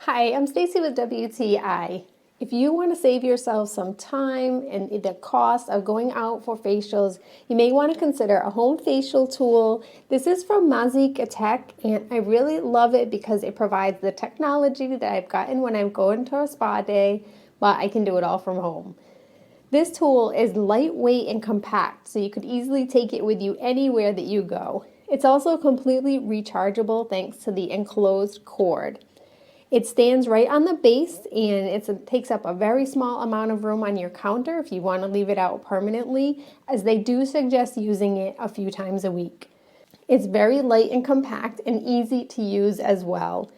Hi, I'm Stacy with WTI. If you want to save yourself some time and the cost of going out for facials, you may want to consider a home facial tool. This is from MASIKETEC, and I really love it because it provides the technology that I've gotten when I'm going to a spa day, but I can do it all from home. This tool is lightweight and compact, so you could easily take it with you anywhere that you go. It's also completely rechargeable thanks to the enclosed cord. It stands right on the base and it takes up a very small amount of room on your counter if you want to leave it out permanently, as they do suggest using it a few times a week. It's very light and compact and easy to use as well.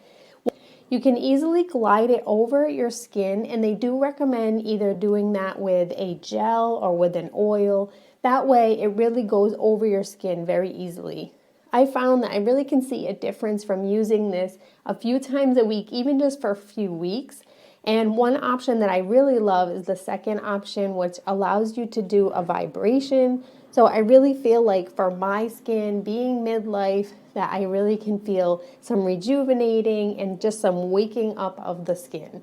You can easily glide it over your skin, and they do recommend either doing that with a gel or with an oil. That way it really goes over your skin very easily. I found that I really can see a difference from using this a few times a week, even just for a few weeks. And one option that I really love is the second option, which allows you to do a vibration. So I really feel like for my skin, being midlife, that I really can feel some rejuvenating and just some waking up of the skin.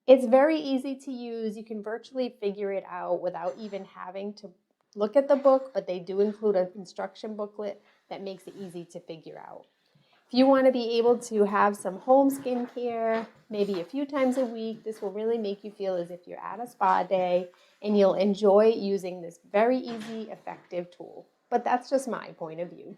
It's very easy to use. You can virtually figure it out without even having to look at the book, but they do include an instruction booklet that makes it easy to figure out. If you want to be able to have some home skincare, maybe a few times a week, this will really make you feel as if you're at a spa day, and you'll enjoy using this very easy, effective tool. But that's just my point of view.